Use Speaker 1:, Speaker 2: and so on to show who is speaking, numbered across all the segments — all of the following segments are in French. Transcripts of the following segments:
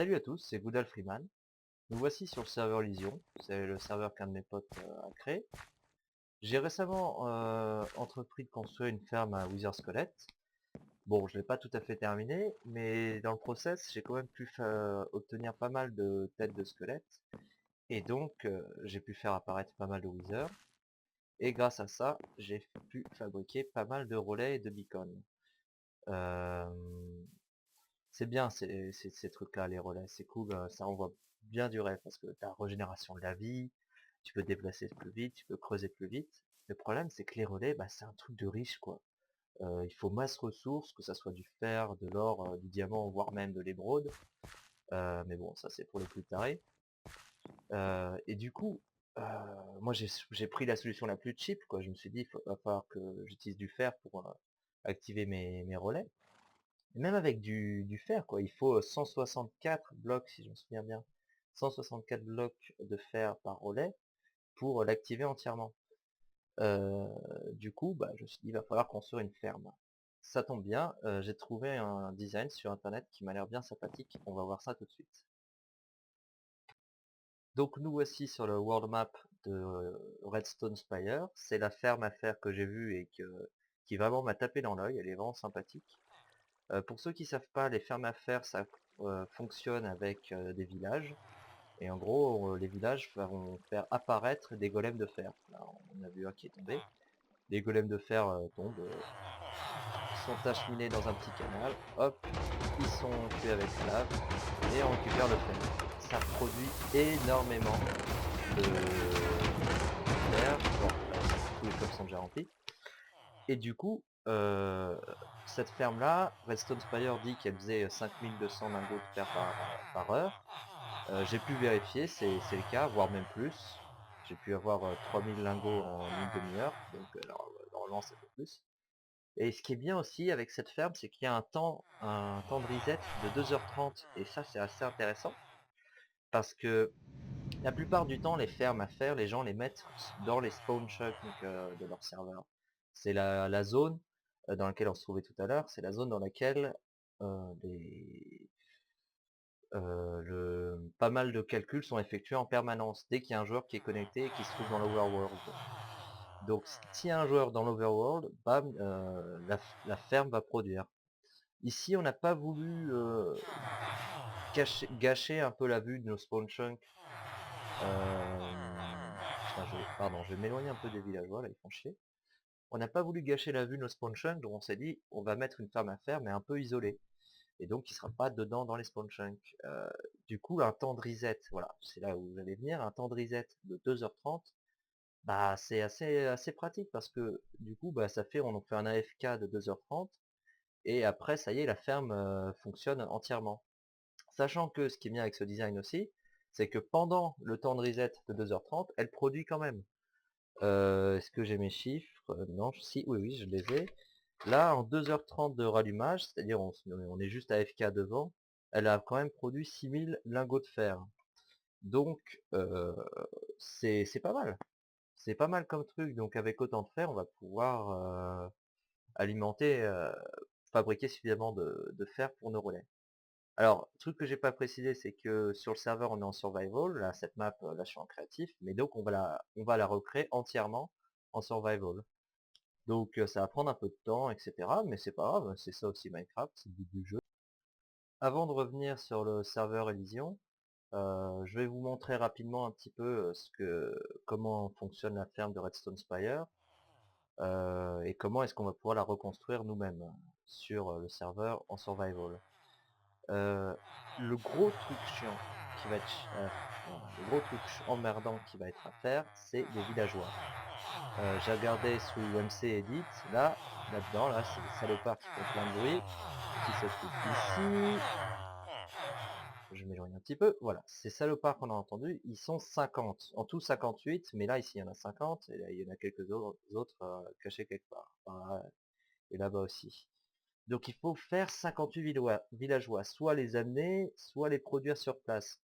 Speaker 1: Salut à tous, c'est Goodal Freeman. Nous voici sur le serveur Lysion, c'est le serveur qu'un de mes potes a créé. J'ai récemment entrepris de construire une ferme à Wither Skelett. Bon, je l'ai pas tout à fait terminé, mais dans le process, j'ai quand même pu obtenir pas mal de têtes de squelettes, et donc j'ai pu faire apparaître pas mal de Wither, et grâce à ça, j'ai pu fabriquer pas mal de relais et de beacons. Euh, C'est bien ces trucs-là, les relais, c'est cool, ça envoie bien du rêve parce que t'as régénération de la vie, tu peux te déplacer plus vite, tu peux creuser plus vite. Le problème, c'est que les relais, bah, c'est un truc de riche, quoi. Il faut masse ressources, que ça soit du fer, de l'or, du diamant, voire même de l'émeraude. Mais bon, ça c'est pour les plus tarés. Et du coup, euh, moi j'ai pris la solution la plus cheap, quoi. Je me suis dit, va falloir que j'utilise du fer pour activer mes relais. Et même avec du fer, quoi, il faut 164 blocs, si je me souviens bien. 164 blocs de fer par relais pour l'activer entièrement. Euh, du coup, bah, je me suis dit, il va falloir construire une ferme. Ça tombe bien, j'ai trouvé un design sur internet qui m'a l'air bien sympathique. On va voir ça tout de suite. Donc nous voici sur le world map de Redstone Spire. C'est la ferme à faire que j'ai vue et qui vraiment m'a tapé dans l'œil. Elle est vraiment sympathique. Pour ceux qui savent pas, les fermes à fer, ça fonctionne avec des villages. Et en gros, les villages vont faire apparaître des golems de fer. Là, on a vu un qui est tombé. Les golems de fer tombent, sont acheminés dans un petit canal. Hop, ils sont tués avec la lave. Et on récupère le fer. Ça produit énormément de fer. Bon, tous les coffres sont déjà remplis. Et du coup, cette ferme-là, Redstone Spire dit qu'elle faisait 5200 lingots de fer par heure. J'ai pu vérifier, c'est le cas, voire même plus. J'ai pu avoir 3000 lingots en une demi-heure, donc normalement ça fait plus. Et ce qui est bien aussi avec cette ferme, c'est qu'il y a un temps de reset de 2h30, et ça c'est assez intéressant, parce que la plupart du temps, les fermes à faire, les gens les mettent dans les spawn chunks de leur serveur. C'est la zone dans laquelle on se trouvait tout à l'heure, c'est la zone dans laquelle pas mal de calculs sont effectués en permanence dès qu'il y a un joueur qui est connecté et qui se trouve dans l'overworld. Donc s'il y a un joueur dans l'overworld, bam, la ferme va produire. Ici, on n'a pas voulu gâcher un peu la vue de nos spawn chunks. Putain, pardon, je vais m'éloigner un peu des villageois, là, ils font chier. On n'a pas voulu gâcher la vue de nos spawn chunks, donc on s'est dit, on va mettre une ferme à faire, mais un peu isolée. Et donc, il ne sera pas dedans dans les spawn chunks. Du coup, un temps de reset, voilà, c'est là où vous allez venir, un temps de reset de 2h30, bah, c'est assez pratique parce que du coup, bah, on en fait un AFK de 2h30, et après, ça y est, la ferme fonctionne entièrement. Sachant que ce qui est bien avec ce design aussi, c'est que pendant le temps de reset de 2h30, elle produit quand même. Est-ce que j'ai mes chiffres? Non, si, oui, oui, je les ai. Là, en 2h30 de rallumage, c'est-à-dire on est juste AFK devant, elle a quand même produit 6000 lingots de fer. Donc, c'est pas mal. C'est pas mal comme truc. Donc avec autant de fer, on va pouvoir alimenter, fabriquer suffisamment de fer pour nos relais. Alors, truc que j'ai pas précisé, c'est que sur le serveur, on est en survival. Là, cette map, là, je suis en créatif. Mais donc, on va la recréer entièrement en survival. Donc, ça va prendre un peu de temps, etc. Mais c'est pas grave, c'est ça aussi Minecraft, c'est le but du jeu. Avant de revenir sur le serveur Elysion, je vais vous montrer rapidement un petit peu comment fonctionne la ferme de Redstone Spire, et comment est-ce qu'on va pouvoir la reconstruire nous-mêmes sur le serveur en survival. Euh, le gros truc chiant qui va être voilà, le gros truc emmerdant qui va être à faire, c'est des villageois. J'ai regardé sous MC Edit, là-dedans, là, c'est des salopards qui font plein de bruit, qui se trouvent ici. Je m'éloigne un petit peu. Voilà, ces salopards qu'on a entendus, ils sont 50. En tout 58, mais là, ici, il y en a 50, et là, il y en a quelques autres cachés quelque part. Voilà, et là-bas aussi. Donc il faut faire 58 villageois, soit les amener, soit les produire sur place.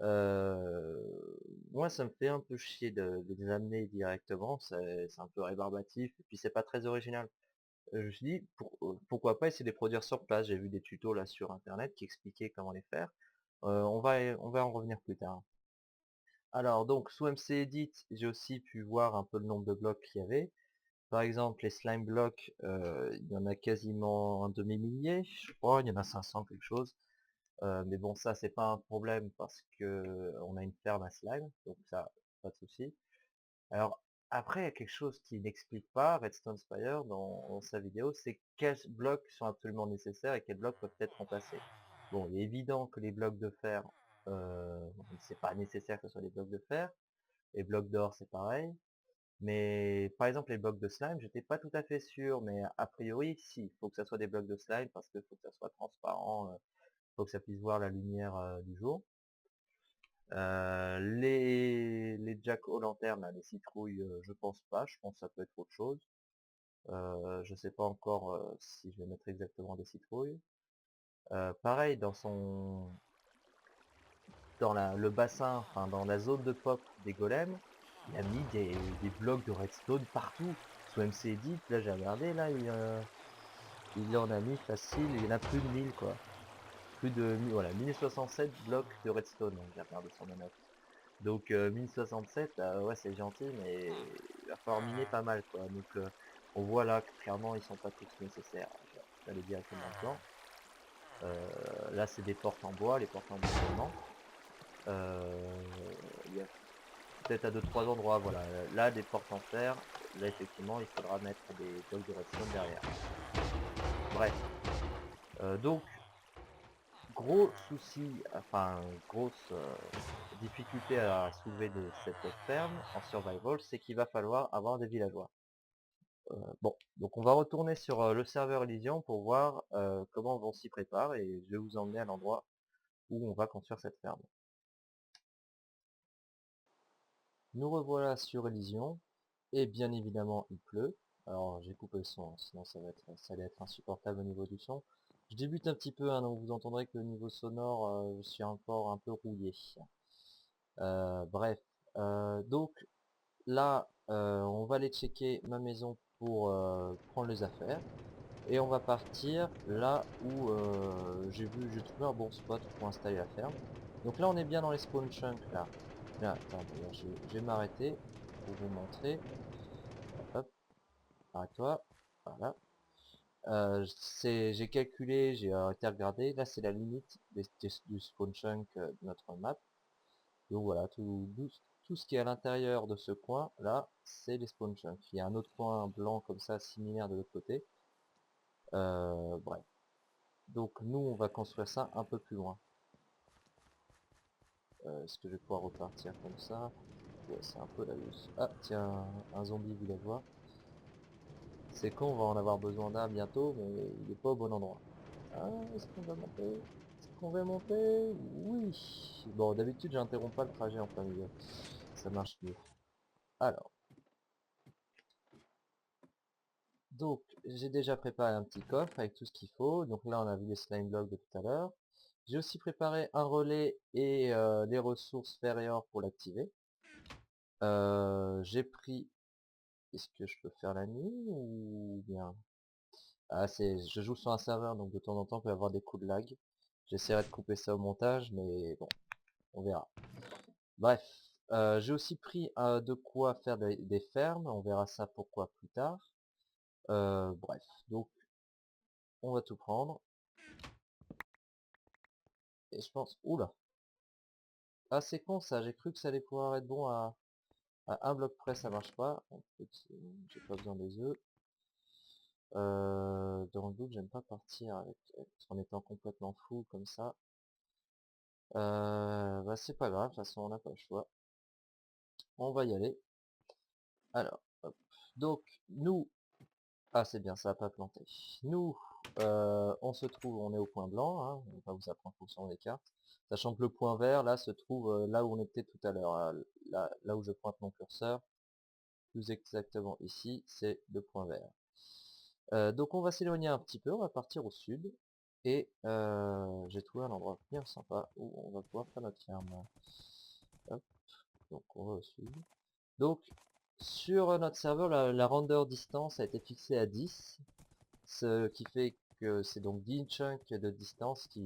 Speaker 1: Euh, Moi, ça me fait un peu chier de les amener directement, c'est un peu rébarbatif, et puis c'est pas très original. Je me suis dit, pourquoi pas essayer de les produire sur place. J'ai vu des tutos là sur internet qui expliquaient comment les faire. on va en revenir plus tard. Alors donc sous MC Edit, j'ai aussi pu voir un peu le nombre de blocs qu'il y avait. Par exemple, les slime blocks, il y en a quasiment un demi-millier, je crois, il y en a 500 quelque chose. Mais bon, ça c'est pas un problème parce que on a une ferme à slime, donc ça, pas de souci. Alors après, il y a quelque chose qui n'explique pas Redstone Spire dans sa vidéo, c'est quels blocs sont absolument nécessaires et quels blocs peuvent être remplacés. Bon, il est évident que les blocs de fer, c'est pas nécessaire que ce soit des blocs de fer. Les blocs d'or, c'est pareil. Mais par exemple, les blocs de slime, j'étais pas tout à fait sûr, mais a priori, si, il faut que ça soit des blocs de slime parce qu'il faut que ça soit transparent, faut que ça puisse voir la lumière du jour. Les jack aux lanternes, là, les citrouilles, je pense pas, je pense que ça peut être autre chose. Je sais pas encore si je vais mettre exactement des citrouilles. Pareil, le bassin, enfin dans la zone de pop des golems, il a mis des blocs de redstone partout. Sous MC Edit, là j'ai regardé, là il en a mis facile, il y en a plus de 1000 quoi. Plus de voilà, 1067 blocs de redstone, hein, j'ai regardé sur ma note. Donc 1067, ouais c'est gentil, mais il va falloir miner pas mal quoi. Donc on voit là que clairement ils sont pas tous nécessaires. Je vais aller directement dedans. Là c'est des portes en bois, les portes en bois seulement. Il y a peut-être à 2-3 endroits, voilà. Là des portes en fer, là effectivement il faudra mettre des blocs de redstone derrière. Bref. Donc gros souci, enfin grosse difficulté à soulever de cette ferme en survival, c'est qu'il va falloir avoir des villageois. Bon, donc on va retourner sur le serveur Elysium pour voir comment on s'y prépare et je vais vous emmener à l'endroit où on va construire cette ferme. Nous revoilà sur Elysium et bien évidemment il pleut. Alors j'ai coupé le son, hein, sinon ça allait être insupportable au niveau du son. Je débute un petit peu, hein, donc vous entendrez que le niveau sonore, je suis encore un peu rouillé. Bref, donc là, on va aller checker ma maison pour prendre les affaires. Et on va partir là où j'ai trouvé un bon spot pour installer la ferme. Donc là on est bien dans les spawn chunks là. Là, attends, d'ailleurs, je vais m'arrêter pour vous montrer. Hop, arrête-toi. Voilà. J'ai calculé, j'ai arrêté de regarder. Là c'est la limite du spawn chunk de notre map. Donc voilà, tout ce qui est à l'intérieur de ce coin là, c'est les spawn chunks. Il y a un autre coin blanc comme ça, similaire de l'autre côté. Bref. Donc nous, on va construire ça un peu plus loin. Est-ce que je vais pouvoir repartir comme ça? Ouais, c'est un peu la loose. Ah, tiens, un zombie villageois. C'est con, on va en avoir besoin d'un bientôt, mais il est pas au bon endroit. Ah, est-ce qu'on va monter? Est-ce qu'on va monter? Oui. Bon, d'habitude, j'interromps pas le trajet en plein milieu. Ça marche mieux. Alors, donc, j'ai déjà préparé un petit coffre avec tout ce qu'il faut. Donc là, on a vu les slime blocks de tout à l'heure. J'ai aussi préparé un relais et les ressources ferrières pour l'activer. J'ai pris... Est-ce que je peux faire la nuit ou bien... Ah, je joue sur un serveur, donc de temps en temps, il peut y avoir des coups de lag. J'essaierai de couper ça au montage, mais bon, on verra. Bref, j'ai aussi pris de quoi faire des fermes. On verra ça pourquoi plus tard. Bref, donc on va tout prendre. Et je pense... Oula! Ah, c'est con ça, j'ai cru que ça allait pouvoir être bon à un bloc près, ça marche pas. En fait, j'ai pas besoin des œufs. Dans le doute, j'aime pas partir en étant complètement fou comme ça. Bah c'est pas grave, de toute façon on n'a pas le choix. On va y aller. Alors, hop. Donc, nous... Ah c'est bien, ça a pas planté. Nous, on se trouve, on est au point blanc, hein, on va vous apprendre en fonction des cartes. Sachant que le point vert, là, se trouve là où on était tout à l'heure. Là où je pointe mon curseur, plus exactement ici, c'est le point vert. Donc on va s'éloigner un petit peu, on va partir au sud. Et j'ai trouvé un endroit bien sympa où on va pouvoir faire notre ferme. Hop, donc on va au sud. Donc sur notre serveur, la render distance a été fixée à 10. Ce qui fait c'est donc 10 chunks de distance qui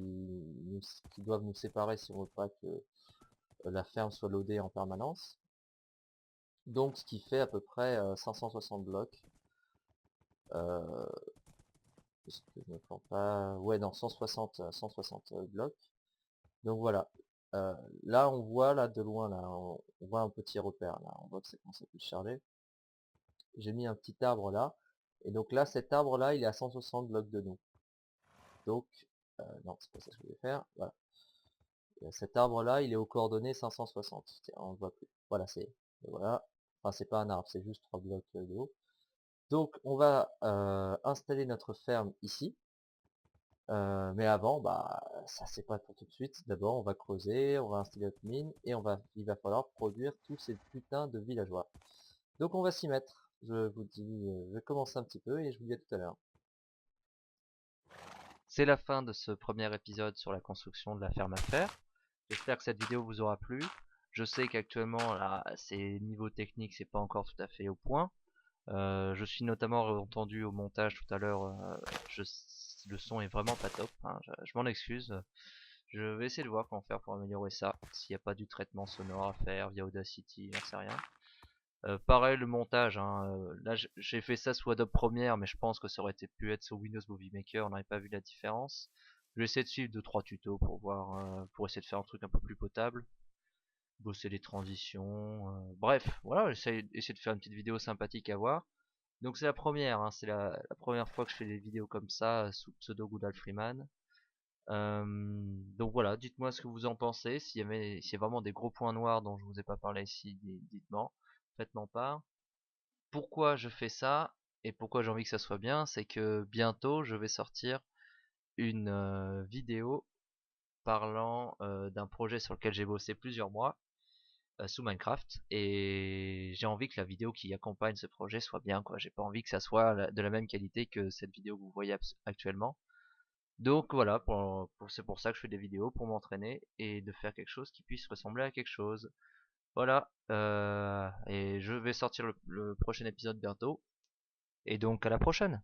Speaker 1: doivent nous séparer si on veut pas que la ferme soit loadée en permanence. Donc ce qui fait à peu près 560 blocs. Est-ce que je me plante pas? Ouais, non, 160 blocs. Donc voilà. Là on voit là de loin là, on voit un petit repère là, on voit que ça commence à plus charger. J'ai mis un petit arbre là, et donc là cet arbre là il est à 160 blocs de nous. Donc, non, c'est pas ça que je voulais faire, voilà. Cet arbre là il est aux coordonnées 560. Tiens, on le voit plus. Voilà, voilà. Enfin c'est pas un arbre, c'est juste 3 blocs de haut. Donc on va installer notre ferme ici. Mais avant, bah, ça c'est pas pour tout de suite. D'abord, on va creuser, on va installer notre mine, et il va falloir produire tous ces putains de villageois. Donc on va s'y mettre. Je vous dis, je vais commencer un petit peu et je vous dis à tout à l'heure.
Speaker 2: C'est la fin de ce premier épisode sur la construction de la ferme à faire. J'espère que cette vidéo vous aura plu. Je sais qu'actuellement, là, c'est niveau technique, c'est pas encore tout à fait au point. Je suis notamment entendu au montage tout à l'heure, le son est vraiment pas top, hein, je m'en excuse. Je vais essayer de voir comment faire pour améliorer ça, s'il n'y a pas du traitement sonore à faire via Audacity, j'en sais rien. Pareil le montage, hein, là j'ai fait ça sous Adobe Premiere, mais je pense que ça aurait pu être sous Windows Movie Maker, on n'aurait pas vu la différence. Je vais essayer de suivre 2-3 tutos pour voir, pour essayer de faire un truc un peu plus potable, bosser les transitions, bref, voilà, essayer de faire une petite vidéo sympathique à voir. Donc c'est la première, hein, c'est la première fois que je fais des vidéos comme ça sous pseudo Goodall Freeman. Donc voilà, dites-moi ce que vous en pensez. S'il y a vraiment des gros points noirs dont je vous ai pas parlé ici, dites-moi, faites-m'en part. Pourquoi je fais ça et pourquoi j'ai envie que ça soit bien, c'est que bientôt je vais sortir une vidéo parlant d'un projet sur lequel j'ai bossé plusieurs mois sous Minecraft, et j'ai envie que la vidéo qui accompagne ce projet soit bien, quoi. J'ai pas envie que ça soit de la même qualité que cette vidéo que vous voyez actuellement. Donc voilà, c'est pour ça que je fais des vidéos, pour m'entraîner et de faire quelque chose qui puisse ressembler à quelque chose. Voilà, et je vais sortir le prochain épisode bientôt, et donc à la prochaine.